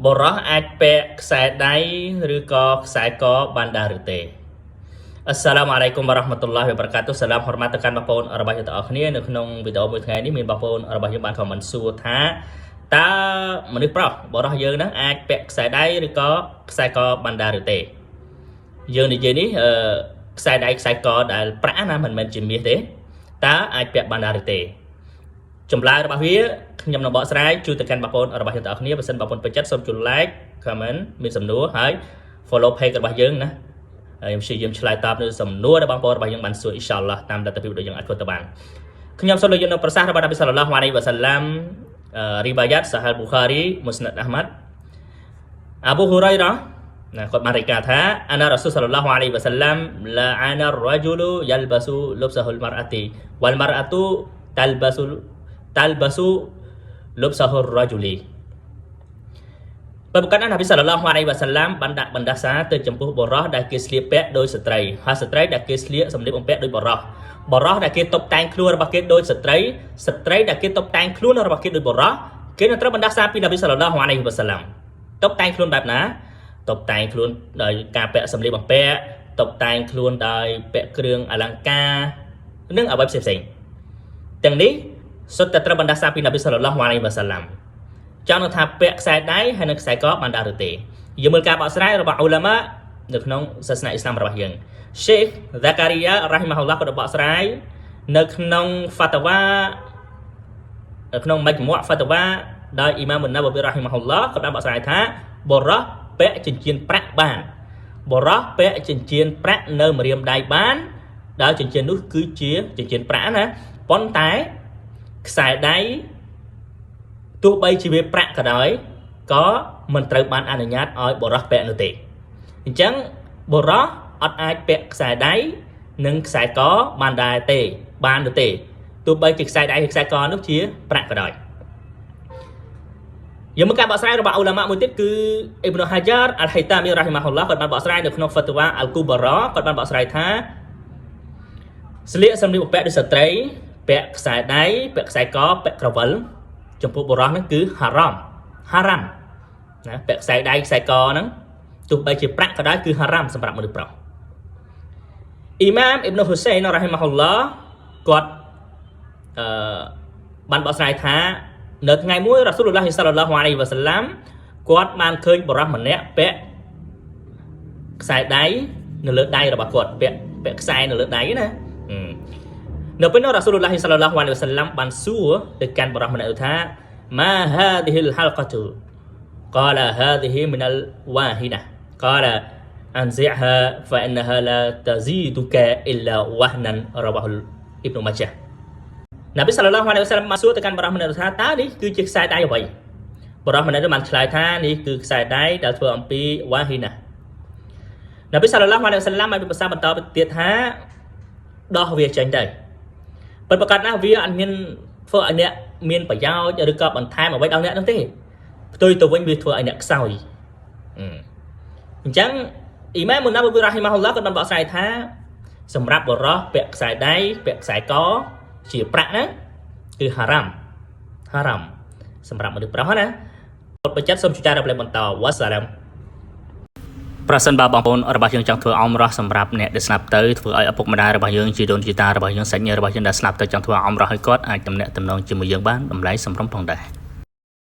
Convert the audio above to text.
បរោះអាចពាក់ខ្សែដៃឬក៏ខ្សែកបានដែរឬទេអស្សឡាមអាឡៃគុំវ៉ារ៉ាហ្មាតុលឡាហ៊ីវ៉ាបារកាតុសាឡាមហរម៉ាត់ទៅកាន់បងប្អូនរបស់យើងទាំងអស់គ្នានៅក្នុងវីដេអូមួយថ្ងៃនេះមានបងប្អូនរបស់យើងបានខមមិនសួរថាតើមនុស្សប្រុសបរោះយើងនឹងអាចពាក់ខ្សែដៃឬក៏ខ្សែកបានដែរឬទេយើងនិយាយនេះខ្សែដៃខ្សែកដែលប្រាក់ណាមិនមែនជាមាសទេតើអាចពាក់បានដែរឬទេចម្លើយរបស់វាខ្ញុំនឹងបកស្រាយជួយទៅកាន់បងប្អូនរបស់យើងទាំងអស់គ្នាបើសិនបងប្អូនពេញចិត្តសូមជួយ like comment មានសំណួរហើយ follow page របស់យើងណាខ្ញុំព្យាយាមឆ្លើយតបនៅសំណួរដែលបងប្អូនរបស់យើងបានសួរអ៊ីនសាអល់ឡោះតាមលទ្ធភាពដែលយើងអាចធ្វើទៅបានខ្ញុំសូមលើកយកនៅប្រសាសន៍របស់នប៊ីសល្លឡោះអាឡៃហ៊ីវ៉ាសាឡាំរីវ៉ាយ៉ាតសាហិលប៊ូខារីមុស្ណាត់អាហ្មាត់អាប៊ូហ៊ូរ៉ៃរ៉ាណាគាត់បានរាយការណ៍ថាអាណារ៉ាស៊ូលសល្លឡោះអាឡៃហ៊ីវ៉ាសាឡាំឡាអាណារ៉ាជូលយ៉ាលបាស៊ូលុបសាហ៊ុលម៉ារ៉ាទីវ៉ាល់ម៉ារ៉ាទូតាល់បាស៊ូលុបសាហ៊ុលរ៉ាជូលីប្រកាសណានប៊ីសល្លឡោះអាឡៃហ៊ីវ៉ាសាឡាំបានដាក់បណ្ដាសាទៅចំពោះបរោះដែលគេស្លៀកពាក់ដោយស្ត្រីហើយស្ត្រីដែលគេស្លៀកសម្លៀកបំពាក់ដោយបរោះដែលគេតុបតែងខ្លួនរបស់គេដោយស្ត្រីដែលគេតុបតែងខ្លួនរបស់គេដោយបរោះគេនឹងត្រូវបណ្ដាសាពីនប៊ីសល្លឡោះអាឡៃហ៊ីវ៉ាសាឡាំតុបតែងខ្លួនបែបណាតុបតែងខ្លួនដោយការពាក់សម្លៀកបំពាក់តុបតែងខ្លួនដោយពាក់គ្រឿងអលង្ការនិងអ្វីផ្សេងៗទាំងនេះសុទ្ធតែត្រូវបណ្ដាសាពីនប៊ីសល្លឡោះអាឡៃហ៊ីវ៉ាសាឡាំចង់ថាពាក់ខ្សែដៃហើយនិងខ្សែកបានដែរឬទេយើងមើលការបកស្រាយរបស់អ៊ូឡាម៉ានៅក្នុងសាសនាអ៊ីស្លាមរបស់យើង Sheikh Zakaria Rahimahullah ក៏បកស្រាយនៅក្នុង Fatwa នៅក្នុង Majmu' Fatwa ដោយអ៊ីម៉ាម Nawawi Rahimahullah ក៏បានបកស្រាយថាបរោះពាក់ចិញ្ចៀនប្រាក់បានបរោះពាក់ចិញ្ចៀនប្រាក់នៅម្រាមដៃបានដោយចិញ្ចៀននោះគឺជាចិញ្ចៀនប្រាក់ណាប៉ុន្តែខ្សែដៃទោះបីជាវាប្រាក់ក៏ដោយក៏មិនត្រូវបានអនុញ្ញាតឲ្យបរោះពាក់នោះទេអញ្ចឹងបរោះអត់អាចពាក់ខ្សែដៃនិងខ្សែកបានដែរទេបាននោះទេទោះបីជាខ្សែដៃឬខ្សែកនោះជាប្រាក់ក៏ដោយយើងមកការបកស្រាយរបស់អ៊ូឡាម៉ាមួយទៀតគឺអ៊ីប្នុហាយ៉ារអលហៃតាមីរ៉ាហ៊ីម៉ាហ៊ុលឡោះគាត់បានបកស្រាយនៅក្នុង Fatwa អលគូបារ៉ាគាត់បានបកស្រាយថាស្លៀកសម្លៀកបំពាក់ដោយស្ត្រីពាក់ខ្សែដៃពាក់ខ្សែកពាក់ក្រវិលចំពោះបរោះហ្នឹងគឺហារ៉ាមណាពាក់ខ្សែដៃខ្សែកហ្នឹងទោះបីជាប្រាក់ក៏ដោយគឺហារ៉ាមសម្រាប់មនុស្សប្រុសអ៊ីម៉ាមអ៊ីប្នុហ៊ូសៃនរ៉ាហ៊ីម៉ាហ៊ុលឡោះគាត់បានបកស្រាយថានៅថ្ងៃមួយរ៉ាស៊ូលឡោះសល្លឡោះអាឡៃហ៊ីវ៉ាសាឡាំគាត់បានឃើញបរោះម្នាក់ពាក់ខ្សែដៃនៅលើដៃរបស់គាត់ពាក់ខ្សែនៅលើដៃណានៅពេលនោះរ៉ាស៊ូលឡោះសល្លឡោះអាឡៃហ៊ីវ៉ាសាឡាំបានសួរទៅកាន់បរោះម្នាក់ថាម៉ាហាឌីហ៊ីលហាល់កាតុកាឡាហាឌីហ៊ីមីនអលវ៉ាហ៊ីណាកាឡាអនស៊ីហាហ្វាអ៊ីនហាឡាតស៊ីឌូកាអ៊ីឡាវ៉ាហ្នានរ៉វ៉ាហ៊ុលអ៊ីប្នុម៉ាជានប៊ីសល្លឡោះអាឡៃហ៊ីវ៉ាសាឡាំបានសួរទៅកាន់បរោះម្នាក់ថាតើនេះគឺជាខ្សែដៃអ្វីបរោះម្នាក់នោះបានឆ្លើយថានេះគឺខ្សែដៃដែលធ្វើអំពីវ៉ាហ៊ីណានប៊ីសល្លឡោះអាឡៃហ៊ីវ៉ាសាឡាំបានប្រសាសន៍បន្តទៀតថាដោះវាចេញទៅប៉ុន្តែប្រកាសណាវាអត់មានធ្វើឲ្យអ្នកមានប្រយោជន៍ឬក៏បន្ថែមអ្វីដល់អ្នកនោះទេផ្ទុយទៅវិញវាធ្វើឲ្យអ្នកខ្សោយអញ្ចឹងអ៊ីម៉ាមមុនណាប៊ីរ៉ាហ៊ីម៉ាហ៊ុលឡោះក៏បានបកស្រាយថាសម្រាប់បរោះពាក់ខ្សែដៃពាក់ខ្សែកជាប្រាក់ណាគឺហារ៉ាមសម្រាប់មនុស្សប្រុសណាបច្ចុប្បន្នសូមជួយចែករំលែកបន្តវ៉ាសាឡាមប្រសិនបើបងប្អូនរបស់យើងចង់ធ្វើអមរ៉ោះសម្រាប់អ្នកដែលស្លាប់ទៅធ្វើឲ្យឪពុកម្ដាយរបស់យើងជីដូនជីតារបស់យើងសាច់ញាតិរបស់យើងដែលស្លាប់ទៅចង់ធ្វើអមរ៉ោះឲ្យគាត់អាចតំណែងជាមួយយើងបានតម្លៃសម្រុំផងដែរ